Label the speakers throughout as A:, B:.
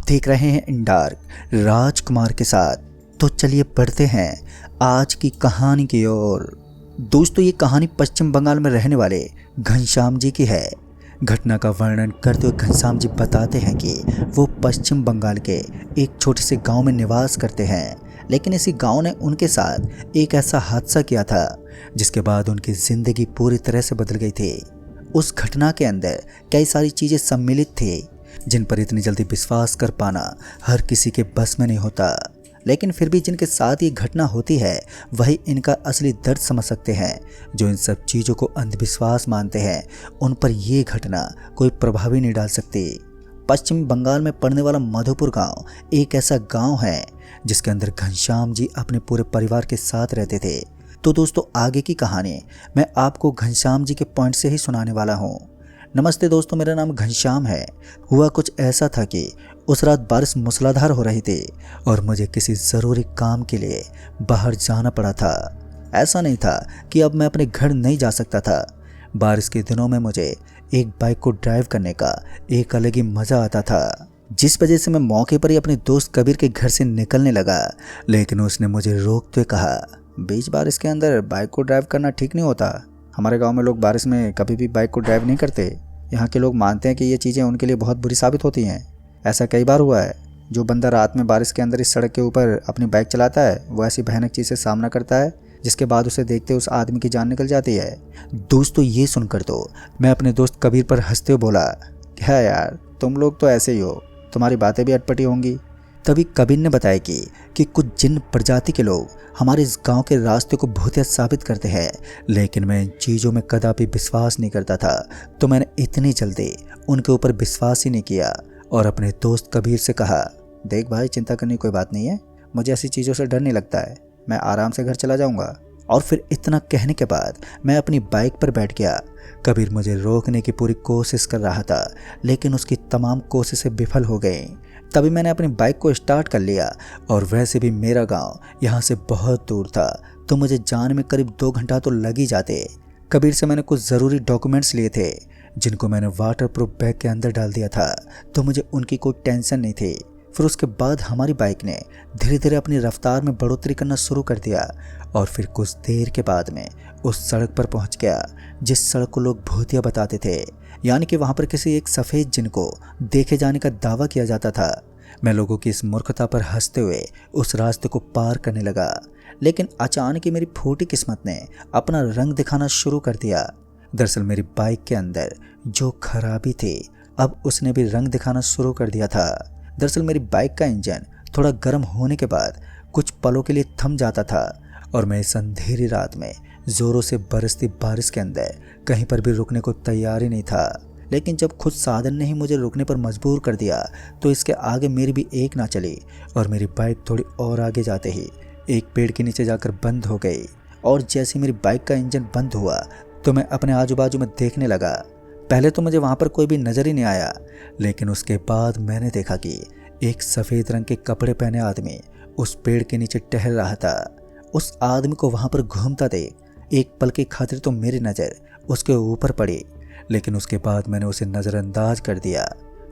A: देख रहे हैं इन डार्क राजकुमार के साथ। तो चलिए बढ़ते हैं आज की कहानी की ओर। दोस्तों, ये कहानी पश्चिम बंगाल में रहने वाले घनश्याम जी की है। घटना का वर्णन करते हुए घनश्याम जी बताते हैं कि वो पश्चिम बंगाल के एक छोटे से गांव में निवास करते हैं, लेकिन इसी गांव ने उनके साथ एक ऐसा हादसा किया था जिसके बाद उनकी ज़िंदगी पूरी तरह से बदल गई थी। उस घटना के अंदर कई सारी चीज़ें सम्मिलित थी जिन पर इतनी जल्दी विश्वास कर पाना हर किसी के बस में नहीं होता, लेकिन फिर भी जिनके साथ ये घटना होती है वही इनका असली दर्द समझ सकते हैं। जो इन सब चीज़ों को अंधविश्वास मानते हैं उन पर ये घटना कोई प्रभाव नहीं डाल सकती। पश्चिम बंगाल में पड़ने वाला मधुपुर गांव एक ऐसा गांव है जिसके अंदर घनश्याम जी अपने पूरे परिवार के साथ रहते थे। तो दोस्तों, आगे की कहानी मैं आपको घनश्याम जी के पॉइंट से ही सुनाने वाला हूँ। नमस्ते दोस्तों, मेरा नाम घनश्याम है। हुआ कुछ ऐसा था कि उस रात बारिश मूसलाधार हो रही थी और मुझे किसी ज़रूरी काम के लिए बाहर जाना पड़ा था। ऐसा नहीं था कि अब मैं अपने घर नहीं जा सकता था। बारिश के दिनों में मुझे एक बाइक को ड्राइव करने का एक अलग ही मज़ा आता था, जिस वजह से मैं मौके पर ही अपने दोस्त कबीर के घर से निकलने लगा। लेकिन उसने मुझे रोकते कहा, बीच बारिश के अंदर बाइक को ड्राइव करना ठीक नहीं होता। हमारे गांव में लोग बारिश में कभी भी बाइक को ड्राइव नहीं करते। यहाँ के लोग मानते हैं कि ये चीज़ें उनके लिए बहुत बुरी साबित होती हैं। ऐसा कई बार हुआ है। जो बंदा रात में बारिश के अंदर इस सड़क के ऊपर अपनी बाइक चलाता है वो ऐसी भयानक चीज़ से सामना करता है जिसके बाद उसे देखते उस आदमी की जान निकल जाती है। दोस्तों, ये सुनकर तो मैं अपने दोस्त कबीर पर हंसते हुए बोला, क्या यार, तुम लोग तो ऐसे ही हो, तुम्हारी बातें भी अटपटी होंगी। तभी कबीर ने बताया कि कुछ जिन प्रजाति के लोग हमारे इस गांव के रास्ते को भूतिया साबित करते हैं, लेकिन मैं इन चीज़ों में कदापि विश्वास नहीं करता था। तो मैंने इतनी जल्दी उनके ऊपर विश्वास ही नहीं किया और अपने दोस्त कबीर से कहा, देख भाई, चिंता करने की कोई बात नहीं है, मुझे ऐसी चीज़ों से डर नहीं लगता है, मैं आराम से घर चला जाऊँगा। और फिर इतना कहने के बाद मैं अपनी बाइक पर बैठ गया। कबीर मुझे रोकने की पूरी कोशिश कर रहा था, लेकिन उसकी तमाम कोशिशें विफल हो गई। तभी मैंने अपनी बाइक को स्टार्ट कर लिया और वैसे भी मेरा गांव यहाँ से बहुत दूर था, तो मुझे जाने में करीब 2 घंटा तो लग ही जाते। कबीर से मैंने कुछ ज़रूरी डॉक्यूमेंट्स लिए थे जिनको मैंने वाटरप्रूफ बैग के अंदर डाल दिया था, तो मुझे उनकी कोई टेंशन नहीं थी। फिर उसके बाद हमारी बाइक ने धीरे धीरे अपनी रफ्तार में बढ़ोतरी करना शुरू कर दिया और फिर कुछ देर के बाद में उस सड़क पर पहुंच गया जिस सड़क को लोग भूतिया बताते थे, यानी कि वहां पर किसी एक सफ़ेद जिन को देखे जाने का दावा किया जाता था। मैं लोगों की इस मूर्खता पर हंसते हुए उस रास्ते को पार करने लगा, लेकिन अचानक ही मेरी फूटी किस्मत ने अपना रंग दिखाना शुरू कर दिया। दरअसल मेरी बाइक के अंदर जो खराबी थी अब उसने भी रंग दिखाना शुरू कर दिया था। दरअसल मेरी बाइक का इंजन थोड़ा गर्म होने के बाद कुछ पलों के लिए थम जाता था और मैं इस अंधेरी रात में ज़ोरों से बरसती बारिश के अंदर कहीं पर भी रुकने को तैयार ही नहीं था। लेकिन जब खुद साधन ने ही मुझे रुकने पर मजबूर कर दिया तो इसके आगे मेरी भी एक ना चली और मेरी बाइक थोड़ी और आगे जाते ही एक पेड़ के नीचे जाकर बंद हो गई। और जैसे मेरी बाइक का इंजन बंद हुआ तो मैं अपने आजू बाजू में देखने लगा। पहले तो मुझे वहाँ पर कोई भी नज़र ही नहीं आया, लेकिन उसके बाद मैंने देखा कि एक सफ़ेद रंग के कपड़े पहने आदमी उस पेड़ के नीचे टहल रहा था। उस आदमी को वहाँ पर घूमता देख एक पल की खातिर तो मेरी नज़र उसके ऊपर पड़ी, लेकिन उसके बाद मैंने उसे नज़रअंदाज कर दिया।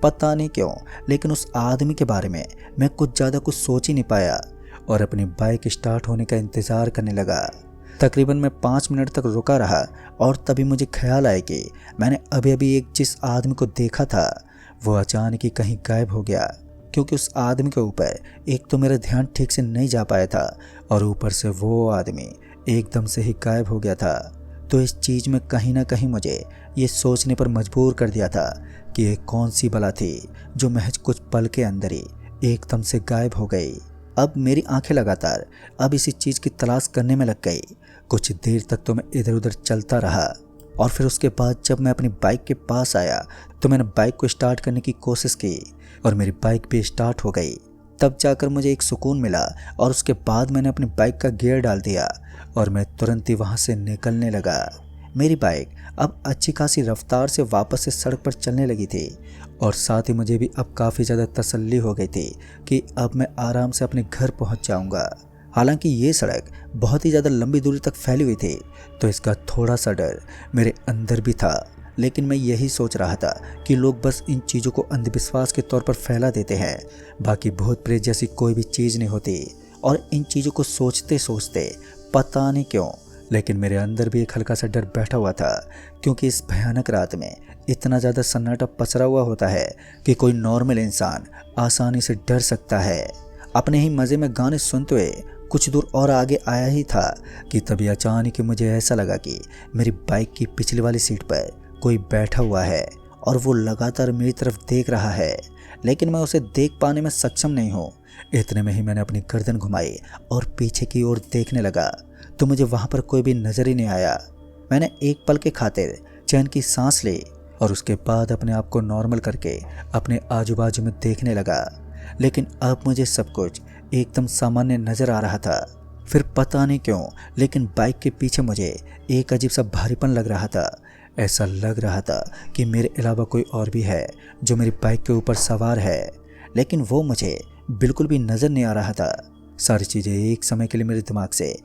A: पता नहीं क्यों, लेकिन उस आदमी के बारे में मैं कुछ ज़्यादा कुछ सोच ही नहीं पाया और अपनी बाइक स्टार्ट होने का इंतज़ार करने लगा। तकरीबन मैं 5 मिनट तक रुका रहा और तभी मुझे ख्याल आया कि मैंने अभी अभी एक जिस आदमी को देखा था वो अचानक ही कहीं गायब हो गया, क्योंकि उस आदमी के ऊपर एक तो मेरा ध्यान ठीक से नहीं जा पाया था और ऊपर से वो आदमी एकदम से ही गायब हो गया था। तो इस चीज़ में कहीं ना कहीं मुझे ये सोचने पर मजबूर कर दिया था कि ये कौन सी बला थी जो महज कुछ पल के अंदर ही एकदम से गायब हो गई। अब मेरी आंखें लगातार अब इसी चीज़ की तलाश करने में लग गई। कुछ देर तक तो मैं इधर उधर चलता रहा और फिर उसके बाद जब मैं अपनी बाइक के पास आया तो मैंने बाइक को स्टार्ट करने की कोशिश की और मेरी बाइक भी स्टार्ट हो गई। तब जाकर मुझे एक सुकून मिला और उसके बाद मैंने अपनी बाइक का गियर डाल दिया और मैं तुरंत ही वहाँ से निकलने लगा। मेरी बाइक अब अच्छी खासी रफ्तार से वापस से सड़क पर चलने लगी थी और साथ ही मुझे भी अब काफ़ी ज़्यादा तसल्ली हो गई थी कि अब मैं आराम से अपने घर पहुँच जाऊँगा। हालांकि ये सड़क बहुत ही ज़्यादा लंबी दूरी तक फैली हुई थी, तो इसका थोड़ा सा डर मेरे अंदर भी था, लेकिन मैं यही सोच रहा था कि लोग बस इन चीज़ों को अंधविश्वास के तौर पर फैला देते हैं, बाकी भूत प्रेत जैसी कोई भी चीज़ नहीं होती। और इन चीज़ों को सोचते सोचते पता नहीं क्यों, लेकिन मेरे अंदर भी एक हल्का सा डर बैठा हुआ था, क्योंकि इस भयानक रात में इतना ज़्यादा सन्नाटा पसरा हुआ होता है कि कोई नॉर्मल इंसान आसानी से डर सकता है। अपने ही मज़े में गाने सुनते हुए कुछ दूर और आगे आया ही था कि तभी अचानक मुझे ऐसा लगा कि मेरी बाइक की पिछली वाली सीट पर कोई बैठा हुआ है और वो लगातार मेरी तरफ देख रहा है, लेकिन मैं उसे देख पाने में सक्षम नहीं हूँ। इतने में ही मैंने अपनी गर्दन घुमाई और पीछे की ओर देखने लगा तो मुझे वहाँ पर कोई भी नज़र ही नहीं आया। मैंने एक पल के खातिर चैन की सांस ली और उसके बाद अपने आप को नॉर्मल करके अपने आजू बाजू में देखने लगा, लेकिन अब मुझे सब कुछ एकदम सामान्य नज़र आ रहा था। फिर पता नहीं क्यों, लेकिन बाइक के पीछे मुझे एक अजीब सा भारीपन लग रहा था। ऐसा लग रहा था कि मेरे अलावा कोई और भी है जो मेरी बाइक के ऊपर सवार है, लेकिन वो मुझे बिल्कुल भी नज़र नहीं आ रहा था। सारी चीज़ें एक समय के लिए मेरे दिमाग से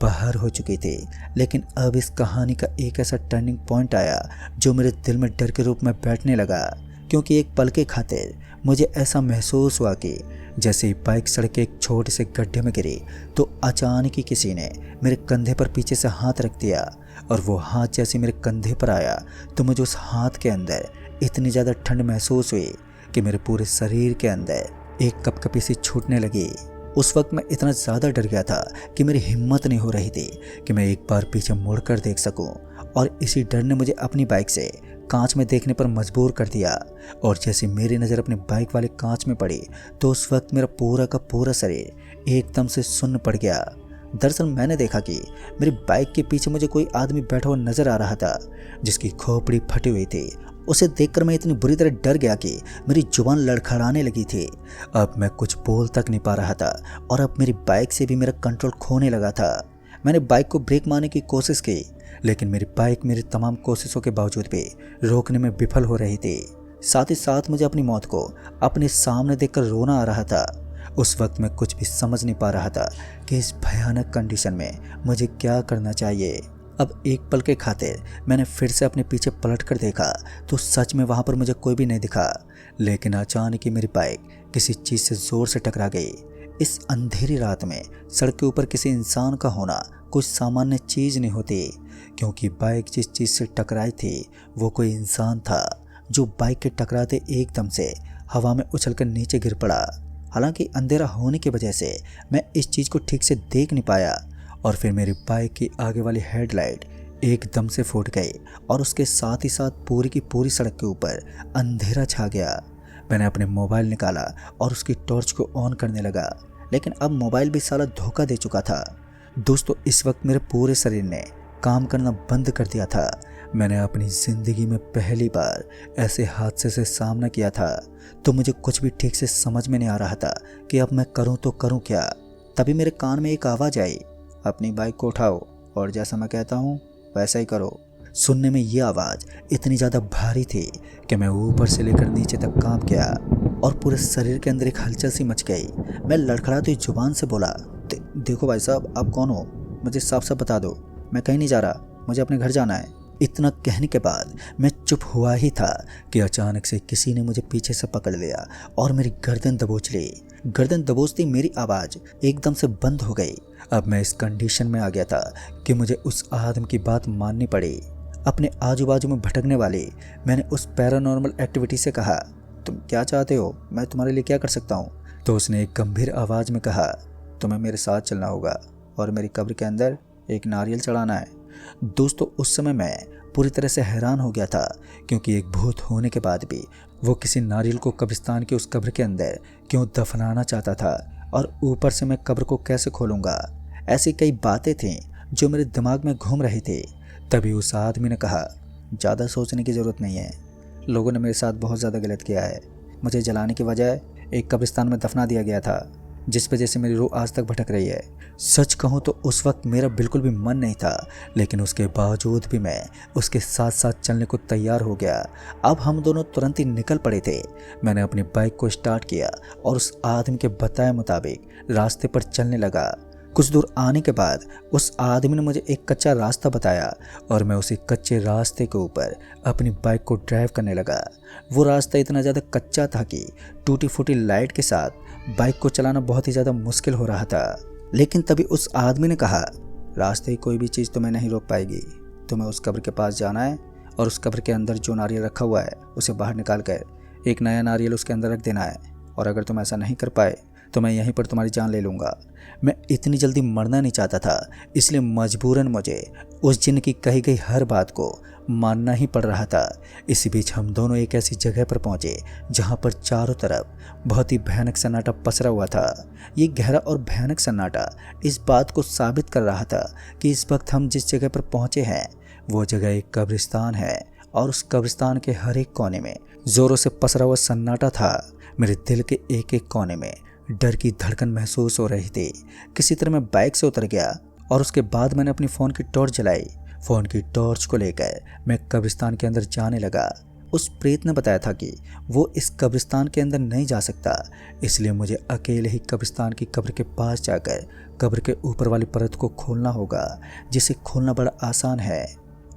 A: बाहर हो चुकी थी, लेकिन अब इस कहानी का एक ऐसा टर्निंग पॉइंट आया जो मेरे दिल में डर के रूप में बैठने लगा, क्योंकि एक पल के खातिर मुझे ऐसा महसूस हुआ कि जैसे ही बाइक सड़क के एक छोटे से गड्ढे में गिरी तो अचानक ही किसी ने मेरे कंधे पर पीछे से हाथ रख दिया, और वो हाथ जैसे मेरे कंधे पर आया तो मुझे उस हाथ के अंदर इतनी ज़्यादा ठंड महसूस हुई कि मेरे पूरे शरीर के अंदर एक कपकपी सी छूटने लगी। उस वक्त मैं इतना ज़्यादा डर गया था कि मेरी हिम्मत नहीं हो रही थी कि मैं एक बार पीछे मुड़कर देख सकूं, और इसी डर ने मुझे अपनी बाइक से कांच में देखने पर मजबूर कर दिया। और जैसे मेरी नज़र अपनी बाइक वाले कांच में पड़ी तो उस वक्त मेरा पूरा का पूरा शरीर एकदम से सुन्न पड़ गया। दरअसल मैंने देखा कि मेरी बाइक के पीछे मुझे कोई आदमी बैठा हुआ नजर आ रहा था जिसकी खोपड़ी फटी हुई थी। उसे देखकर मैं इतनी बुरी तरह डर गया कि मेरी जुबान लड़खड़ाने लगी थी। अब मैं कुछ बोल तक नहीं पा रहा था और अब मेरी बाइक से भी मेरा कंट्रोल खोने लगा था। मैंने बाइक को ब्रेक मारने की कोशिश की, लेकिन मेरी बाइक मेरी तमाम कोशिशों के बावजूद भी रोकने में विफल हो रही थी। साथ ही साथ मुझे अपनी मौत को अपने सामने देखकर रोना आ रहा था। उस वक्त मैं कुछ भी समझ नहीं पा रहा था कि इस भयानक कंडीशन में मुझे क्या करना चाहिए। अब एक पल के खातिर मैंने फिर से अपने पीछे पलट कर देखा तो सच में वहाँ पर मुझे कोई भी नहीं दिखा, लेकिन अचानक ही मेरी बाइक किसी चीज़ से ज़ोर से टकरा गई। इस अंधेरी रात में सड़क के ऊपर किसी इंसान का होना कुछ सामान्य चीज़ नहीं होती, क्योंकि बाइक जिस चीज़ से टकराई थी वो कोई इंसान था जो बाइक के टकराते एकदम से हवा में उछलकर नीचे गिर पड़ा। हालांकि अंधेरा होने की वजह से मैं इस चीज़ को ठीक से देख नहीं पाया, और फिर मेरी बाइक की आगे वाली हेडलाइट एकदम से फूट गई और उसके साथ ही साथ पूरी की पूरी सड़क के ऊपर अंधेरा छा गया। मैंने अपने मोबाइल निकाला और उसकी टॉर्च को ऑन करने लगा, लेकिन अब मोबाइल भी साला धोखा दे चुका था। दोस्तों, इस वक्त मेरे पूरे शरीर ने काम करना बंद कर दिया था। मैंने अपनी ज़िंदगी में पहली बार ऐसे हादसे से सामना किया था, तो मुझे कुछ भी ठीक से समझ में नहीं आ रहा था कि अब मैं करूं तो करूं क्या। तभी मेरे कान में एक आवाज़ आई, अपनी बाइक को उठाओ और जैसा मैं कहता हूँ वैसा ही करो। सुनने में ये आवाज़ इतनी ज़्यादा भारी थी कि मैं ऊपर से लेकर नीचे तक कांप गया और पूरे शरीर के अंदर एक हलचल सी मच गई। मैं लड़खड़ाती हुई जुबान से बोला, देखो भाई साहब, आप कौन हो? मुझे साफ साफ बता दो, मैं कहीं नहीं जा रहा, मुझे अपने घर जाना है। इतना कहने के बाद मैं चुप हुआ ही था कि अचानक से किसी ने मुझे पीछे से पकड़ लिया और मेरी गर्दन दबोच ली। गर्दन दबोचती मेरी आवाज़ एकदम से बंद हो गई। अब मैं इस कंडीशन में आ गया था कि मुझे उस आदमी की बात माननी पड़ी। अपने आजू बाजू में भटकने वाली मैंने उस पैरानॉर्मल एक्टिविटी से कहा, तुम क्या चाहते हो, मैं तुम्हारे लिए क्या कर सकता हूँ? तो उसने एक गंभीर आवाज़ में कहा, तुम्हें मेरे साथ चलना होगा और मेरी कब्र के अंदर एक नारियल चढ़ाना है। दोस्तों, उस समय मैं पूरी तरह से हैरान हो गया था, क्योंकि एक भूत होने के बाद भी वो किसी नारियल को कब्रिस्तान के उस कब्र के अंदर क्यों दफनाना चाहता था, और ऊपर से मैं कब्र को कैसे खोलूँगा। ऐसी कई बातें थीं जो मेरे दिमाग में घूम रही थी। तभी उस आदमी ने कहा, ज़्यादा सोचने की ज़रूरत नहीं है, लोगों ने मेरे साथ बहुत ज़्यादा गलत किया है। मुझे जलाने की बजाय एक कब्रिस्तान में दफना दिया गया था, जिस वजह से मेरी रूह आज तक भटक रही है। सच कहूँ तो उस वक्त मेरा बिल्कुल भी मन नहीं था, लेकिन उसके बावजूद भी मैं उसके साथ साथ चलने को तैयार हो गया। अब हम दोनों तुरंत ही निकल पड़े थे। मैंने अपनी बाइक को स्टार्ट किया और उस आदमी के बताए मुताबिक रास्ते पर चलने लगा। कुछ दूर आने के बाद उस आदमी ने मुझे एक कच्चा रास्ता बताया और मैं उसी कच्चे रास्ते के ऊपर अपनी बाइक को ड्राइव करने लगा। वो रास्ता इतना ज़्यादा कच्चा था कि टूटी फूटी लाइट के साथ बाइक को चलाना बहुत ही ज़्यादा मुश्किल हो रहा था। लेकिन तभी उस आदमी ने कहा, रास्ते की कोई भी चीज़ तुम्हें नहीं रोक पाएगी। तुम्हें उस कब्र के पास जाना है और उस कब्र के अंदर जो नारियल रखा हुआ है उसे बाहर निकाल कर एक नया नारियल उसके अंदर रख देना है, और अगर तुम ऐसा नहीं कर पाए तो मैं यहीं पर तुम्हारी जान ले लूँगा। मैं इतनी जल्दी मरना नहीं चाहता था, इसलिए मजबूरन मुझे उस जिन की कही गई हर बात को मानना ही पड़ रहा था। इसी बीच हम दोनों एक ऐसी जगह पर पहुंचे जहां पर चारों तरफ बहुत ही भयानक सन्नाटा पसरा हुआ था। ये गहरा और भयानक सन्नाटा इस बात को साबित कर रहा था कि इस वक्त हम जिस जगह पर पहुंचे हैं वो जगह एक कब्रिस्तान है, और उस कब्रिस्तान के हर एक कोने में जोरों से पसरा हुआ सन्नाटा था। मेरे दिल के एक एक कोने में डर की धड़कन महसूस हो रही थी। किसी तरह मैं बाइक से उतर गया और उसके बाद मैंने अपनी फ़ोन की टॉर्च जलाई। फ़ोन की टॉर्च को लेकर मैं कब्रिस्तान के अंदर जाने लगा। उस प्रेत ने बताया था कि वो इस कब्रिस्तान के अंदर नहीं जा सकता, इसलिए मुझे अकेले ही कब्रिस्तान की कब्र के पास जाकर कब्र के ऊपर वाली परत को खोलना होगा, जिसे खोलना बड़ा आसान है।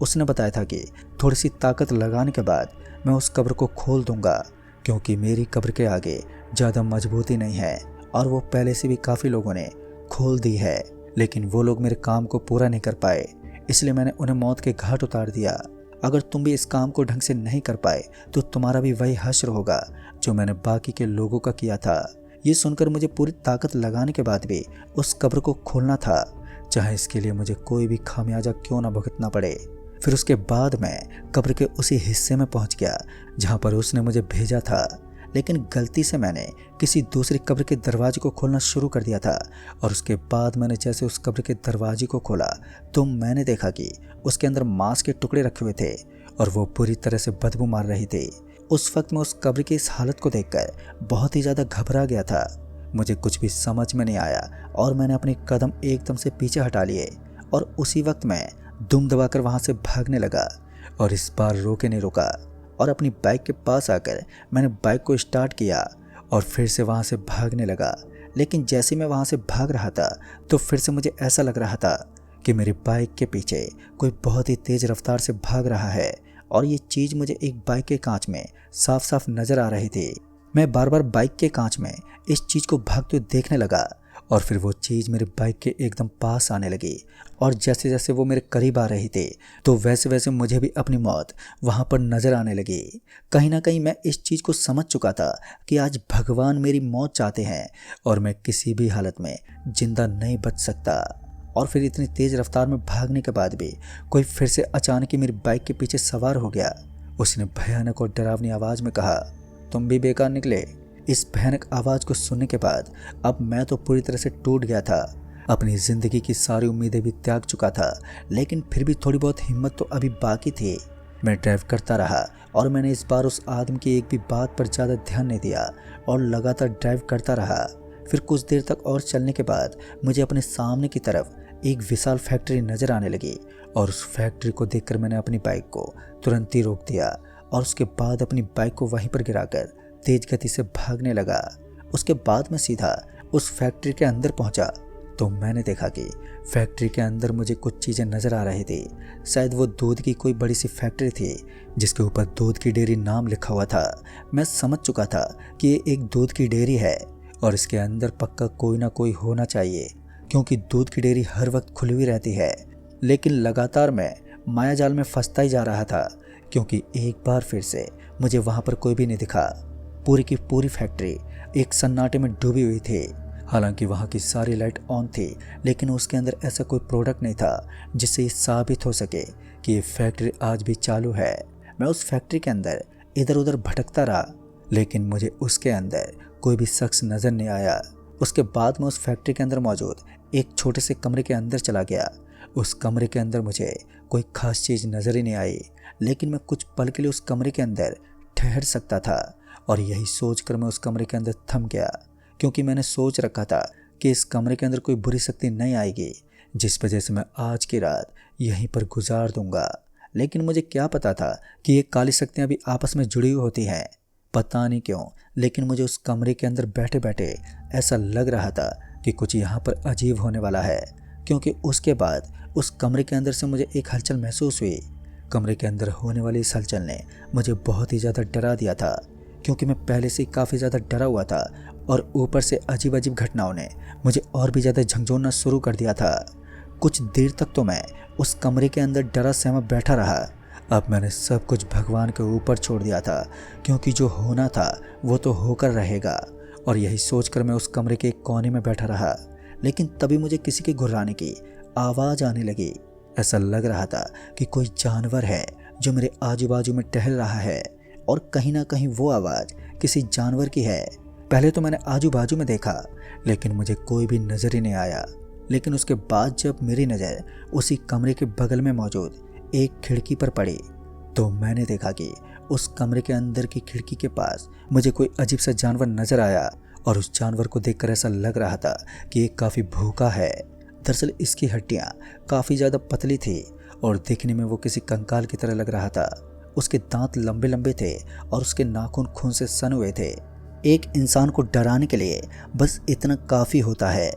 A: उसने बताया था कि थोड़ी सी ताकत लगाने के बाद मैं उस कब्र को खोल दूंगा, क्योंकि मेरी कब्र के आगे ज़्यादा मजबूती नहीं है और वो पहले से भी काफ़ी लोगों ने खोल दी है, लेकिन वो लोग मेरे काम को पूरा नहीं कर पाए, इसलिए मैंने उन्हें मौत के घाट उतार दिया। अगर तुम भी इस काम को ढंग से नहीं कर पाए तो तुम्हारा भी वही हश्र होगा जो मैंने बाकी के लोगों का किया था। ये सुनकर मुझे पूरी ताकत लगाने के बाद भी उस कब्र को खोलना था, चाहे इसके लिए मुझे कोई भी खामियाजा क्यों ना भुगतना पड़े। फिर उसके बाद मैं कब्र के उसी हिस्से में पहुंच गया जहां पर उसने मुझे भेजा था, लेकिन गलती से मैंने किसी दूसरी कब्र के दरवाजे को खोलना शुरू कर दिया था। और उसके बाद मैंने जैसे उस कब्र के दरवाजे को खोला तो मैंने देखा कि उसके अंदर मांस के टुकड़े रखे हुए थे और वो पूरी तरह से बदबू मार रही थी। उस वक्त मैं उस कब्र की इस हालत को देखकर बहुत ही ज़्यादा घबरा गया था। मुझे कुछ भी समझ में नहीं आया और मैंने अपने कदम एकदम से पीछे हटा लिए और उसी वक्त मैं दुम दबाकर वहाँ से भागने लगा। और इस बार रोके नहीं रुका और अपनी बाइक के पास आकर मैंने बाइक को स्टार्ट किया और फिर से वहाँ से भागने लगा। लेकिन जैसे मैं वहाँ से भाग रहा था तो फिर से मुझे ऐसा लग रहा था कि मेरी बाइक के पीछे कोई बहुत ही तेज़ रफ्तार से भाग रहा है, और ये चीज़ मुझे एक बाइक के कांच में साफ साफ नज़र आ रही थी। मैं बार बार बाइक के कांच में इस चीज़ को भागते हुए देखने लगा और फिर वो चीज़ मेरे बाइक के एकदम पास आने लगी, और जैसे जैसे वो मेरे करीब आ रही थी तो वैसे वैसे मुझे भी अपनी मौत वहाँ पर नज़र आने लगी। कहीं ना कहीं मैं इस चीज़ को समझ चुका था कि आज भगवान मेरी मौत चाहते हैं और मैं किसी भी हालत में जिंदा नहीं बच सकता। और फिर इतनी तेज़ रफ्तार में भागने के बाद भी कोई फिर से अचानक ही मेरी बाइक के पीछे सवार हो गया। उसने भयानक और डरावनी आवाज़ में कहा, तुम भी बेकार निकले। इस भयानक आवाज़ को सुनने के बाद अब मैं तो पूरी तरह से टूट गया था। अपनी ज़िंदगी की सारी उम्मीदें भी त्याग चुका था, लेकिन फिर भी थोड़ी बहुत हिम्मत तो अभी बाकी थी। मैं ड्राइव करता रहा और मैंने इस बार उस आदमी की एक भी बात पर ज़्यादा ध्यान नहीं दिया और लगातार ड्राइव करता रहा। फिर कुछ देर तक और चलने के बाद मुझे अपने सामने की तरफ एक विशाल फैक्ट्री नज़र आने लगी, और उस फैक्ट्री को देखकर मैंने अपनी बाइक को तुरंत ही रोक दिया और उसके बाद अपनी बाइक को वहीं पर गिराकर तेज गति से भागने लगा। उसके बाद मैं सीधा उस फैक्ट्री के अंदर पहुंचा तो मैंने देखा कि फैक्ट्री के अंदर मुझे कुछ चीज़ें नज़र आ रही थी। शायद वो दूध की कोई बड़ी सी फैक्ट्री थी जिसके ऊपर दूध की डेयरी नाम लिखा हुआ था। मैं समझ चुका था कि ये एक दूध की डेयरी है और इसके अंदर पक्का कोई ना कोई होना चाहिए, क्योंकि दूध की डेयरी हर वक्त खुली हुई रहती है। लेकिन लगातार मैं मायाजाल में फंसता ही जा रहा था, क्योंकि एक बार फिर से मुझे वहाँ पर कोई भी नहीं दिखा। पूरी की पूरी फैक्ट्री एक सन्नाटे में डूबी हुई थी। हालांकि वहाँ की सारी लाइट ऑन थी, लेकिन उसके अंदर ऐसा कोई प्रोडक्ट नहीं था जिससे ये साबित हो सके कि ये फैक्ट्री आज भी चालू है। मैं उस फैक्ट्री के अंदर इधर उधर भटकता रहा, लेकिन मुझे उसके अंदर कोई भी शख्स नज़र नहीं आया। उसके बाद मैं उस फैक्ट्री के अंदर मौजूद एक छोटे से कमरे के अंदर चला गया। उस कमरे के अंदर मुझे कोई खास चीज़ नज़र ही नहीं आई, लेकिन मैं कुछ पल के लिए उस कमरे के अंदर ठहर सकता था, और यही सोचकर मैं उस कमरे के अंदर थम गया, क्योंकि मैंने सोच रखा था कि इस कमरे के अंदर कोई बुरी शक्ति नहीं आएगी, जिस वजह से मैं आज की रात यहीं पर गुजार दूंगा। लेकिन मुझे क्या पता था कि ये काली शक्तियाँ भी आपस में जुड़ी हुई होती हैं। पता नहीं क्यों, लेकिन मुझे उस कमरे के अंदर बैठे बैठे ऐसा लग रहा था कि कुछ यहाँ पर अजीब होने वाला है, क्योंकि उसके बाद उस कमरे के अंदर से मुझे एक हलचल महसूस हुई। कमरे के अंदर होने वाली इस हलचल ने मुझे बहुत ही ज़्यादा डरा दिया था, क्योंकि मैं पहले से ही काफ़ी ज़्यादा डरा हुआ था और ऊपर से अजीब अजीब घटनाओं ने मुझे और भी ज़्यादा झंझोड़ना शुरू कर दिया था। कुछ देर तक तो मैं उस कमरे के अंदर डरा सहमा बैठा रहा। अब मैंने सब कुछ भगवान के ऊपर छोड़ दिया था, क्योंकि जो होना था वो तो होकर रहेगा, और यही सोचकर मैं उस कमरे के एक कोने में बैठा रहा। लेकिन तभी मुझे किसी के घुर्राने की आवाज़ आने लगी। ऐसा लग रहा था कि कोई जानवर है जो मेरे आजू बाजू में टहल रहा है, और कहीं ना कहीं वो आवाज़ किसी जानवर की है। पहले तो मैंने आजू बाजू में देखा, लेकिन मुझे कोई भी नज़र ही नहीं आया। लेकिन उसके बाद जब मेरी नज़र उसी कमरे के बगल में मौजूद एक खिड़की पर पड़ी, तो मैंने देखा कि उस कमरे के अंदर की खिड़की के पास मुझे कोई अजीब सा जानवर नज़र आया, और उस जानवर को देखकर ऐसा लग रहा था कि ये काफ़ी भूखा है। दरअसल इसकी हड्डियाँ काफ़ी ज़्यादा पतली थी और देखने में वो किसी कंकाल की तरह लग रहा था। उसके दांत लंबे लंबे थे और उसके नाखून खून से सने हुए थे। एक इंसान को डराने के लिए बस इतना काफ़ी होता है।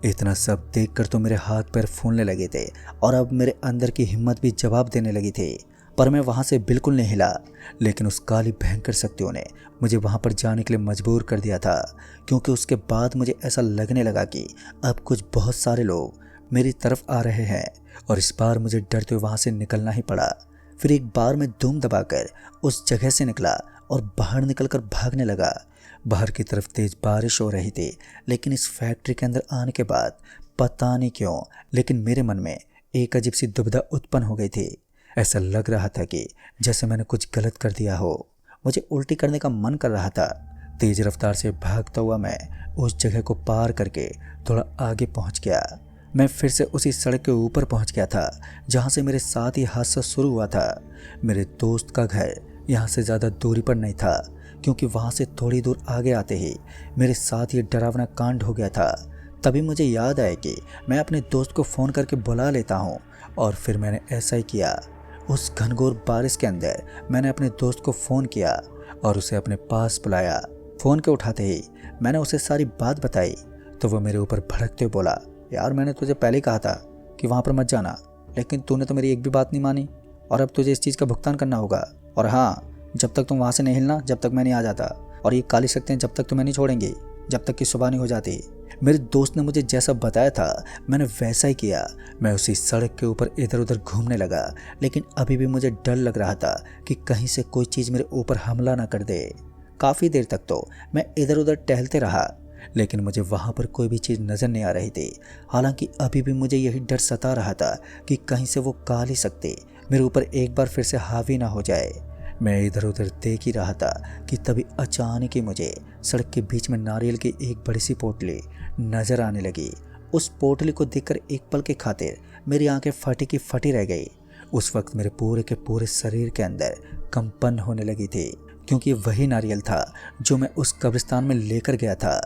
A: इतना सब देखकर तो मेरे हाथ पैर फूलने लगे थे, और अब मेरे अंदर की हिम्मत भी जवाब देने लगी थी। पर मैं वहाँ से बिल्कुल नहीं हिला। लेकिन उस काली भयंकर शक्तियों ने मुझे वहाँ पर जाने के लिए मजबूर कर दिया था, क्योंकि उसके बाद मुझे ऐसा लगने लगा कि अब कुछ बहुत सारे लोग मेरी तरफ आ रहे हैं, और इस बार मुझे डरते हुए वहाँ से निकलना ही पड़ा। फिर एक बार मैं धूम दबाकर उस जगह से निकला और बाहर निकलकर भागने लगा। बाहर की तरफ तेज बारिश हो रही थी, लेकिन इस फैक्ट्री के अंदर आने के बाद पता नहीं क्यों, लेकिन मेरे मन में एक अजीब सी दुविधा उत्पन्न हो गई थी। ऐसा लग रहा था कि जैसे मैंने कुछ गलत कर दिया हो। मुझे उल्टी करने का मन कर रहा था। तेज रफ्तार से भागता हुआ मैं उस जगह को पार करके थोड़ा आगे पहुंच गया। मैं फिर से उसी सड़क के ऊपर पहुंच गया था जहां से मेरे साथ ही हादसा शुरू हुआ था। मेरे दोस्त का घर यहाँ से ज़्यादा दूरी पर नहीं था, क्योंकि वहाँ से थोड़ी दूर आगे आते ही मेरे साथ ये डरावना कांड हो गया था। तभी मुझे याद आया कि मैं अपने दोस्त को फ़ोन करके बुला लेता हूँ, और फिर मैंने ऐसा ही किया। उस घनघोर बारिश के अंदर मैंने अपने दोस्त को फ़ोन किया और उसे अपने पास बुलाया। फ़ोन के उठाते ही मैंने उसे सारी बात बताई, तो वो मेरे ऊपर भड़कते हुए बोला, यार मैंने तुझे पहले ही कहा था कि वहाँ पर मत जाना, लेकिन तूने तो मेरी एक भी बात नहीं मानी, और अब तुझे इस चीज़ का भुगतान करना होगा। और हाँ, जब तक तुम वहाँ से नहीं हिलना, जब तक मैं नहीं आ जाता, और ये काली शक्तियाँ जब तक तुम्हें नहीं छोड़ेंगी, जब तक कि सुबह नहीं हो जाती। मेरे दोस्त ने मुझे जैसा बताया था मैंने वैसा ही किया। मैं उसी सड़क के ऊपर इधर उधर घूमने लगा, लेकिन अभी भी मुझे डर लग रहा था कि कहीं से कोई चीज़ मेरे ऊपर हमला ना कर दे। काफ़ी देर तक तो मैं इधर उधर टहलते रहा, लेकिन मुझे वहाँ पर कोई भी चीज़ नज़र नहीं आ रही थी। हालांकि अभी भी मुझे यही डर सता रहा था कि कहीं से वो काली शक्ति मेरे ऊपर एक बार फिर से हावी ना हो जाए। मैं इधर उधर देख ही रहा था कि तभी अचानक ही मुझे सड़क के बीच में नारियल की एक बड़ी सी पोटली नजर आने लगी। उस पोटली को देखकर एक पल के खातिर मेरी आंखें फटी की फटी रह गई। उस वक्त मेरे पूरे के पूरे शरीर के अंदर कंपन होने लगी थी, क्योंकि वही नारियल था जो मैं उस कब्रिस्तान में लेकर गया था।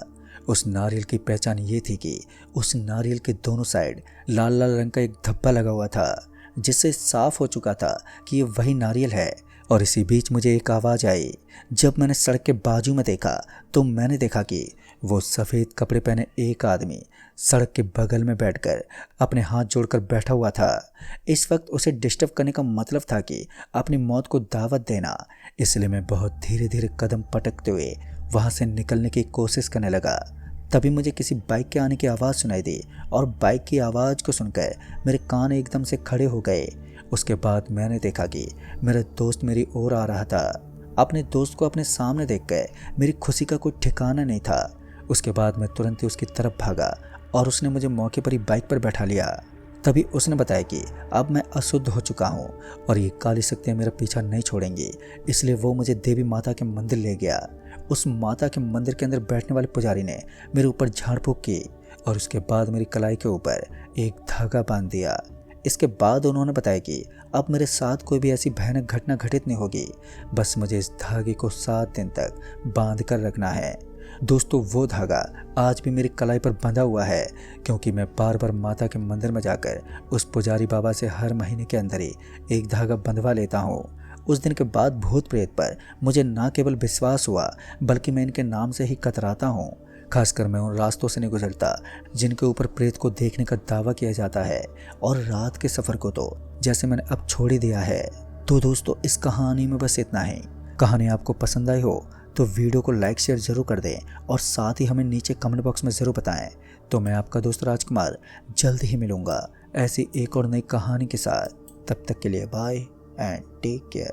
A: उस नारियल की पहचान ये थी कि उस नारियल के दोनों साइड लाल लाल रंग का एक धब्बा लगा हुआ था, जिससे साफ हो चुका था कि ये वही नारियल है। और इसी बीच मुझे एक आवाज़ आई। जब मैंने सड़क के बाजू में देखा तो मैंने देखा कि वो सफ़ेद कपड़े पहने एक आदमी सड़क के बगल में बैठकर अपने हाथ जोड़कर बैठा हुआ था। इस वक्त उसे डिस्टर्ब करने का मतलब था कि अपनी मौत को दावत देना, इसलिए मैं बहुत धीरे धीरे कदम पटकते हुए वहाँ से निकलने की कोशिश करने लगा। तभी मुझे किसी बाइक के आने की आवाज़ सुनाई दी, और बाइक की आवाज़ को सुनकर मेरे कान एकदम से खड़े हो गए। उसके बाद मैंने देखा कि मेरा दोस्त मेरी ओर आ रहा था। अपने दोस्त को अपने सामने देखकर मेरी खुशी का कोई ठिकाना नहीं था। उसके बाद मैं तुरंत ही उसकी तरफ भागा और उसने मुझे मौके पर ही बाइक पर बैठा लिया। तभी उसने बताया कि अब मैं अशुद्ध हो चुका हूँ और ये काली शक्तियाँ मेरा पीछा नहीं छोड़ेंगी, इसलिए वो मुझे देवी माता के मंदिर ले गया। उस माता के मंदिर के अंदर बैठने वाले पुजारी ने मेरे ऊपर झाड़ फूंक की और उसके बाद मेरी कलाई के ऊपर एक धागा बांध दिया। इसके बाद उन्होंने बताया कि अब मेरे साथ कोई भी ऐसी भयानक घटना घटित नहीं होगी, बस मुझे इस धागे को 7 दिन तक बांध कर रखना है। दोस्तों, वो धागा आज भी मेरी कलाई पर बंधा हुआ है, क्योंकि मैं बार बार माता के मंदिर में जाकर उस पुजारी बाबा से हर महीने के अंदर ही एक धागा बंधवा लेता हूँ। उस दिन के बाद भूत प्रेत पर मुझे ना केवल विश्वास हुआ, बल्कि मैं इनके नाम से ही कतराता हूँ। खासकर मैं उन रास्तों से नहीं गुजरता जिनके ऊपर प्रेत को देखने का दावा किया जाता है, और रात के सफ़र को तो जैसे मैंने अब छोड़ ही दिया है। तो दोस्तों इस कहानी में बस इतना ही। कहानी आपको पसंद आई हो तो वीडियो को लाइक शेयर ज़रूर कर दें, और साथ ही हमें नीचे कमेंट बॉक्स में ज़रूर बताएं। तो मैं आपका दोस्त राजकुमार जल्द ही मिलूँगा ऐसी एक और नई कहानी के साथ। तब तक के लिए बाय एंड टेक केयर।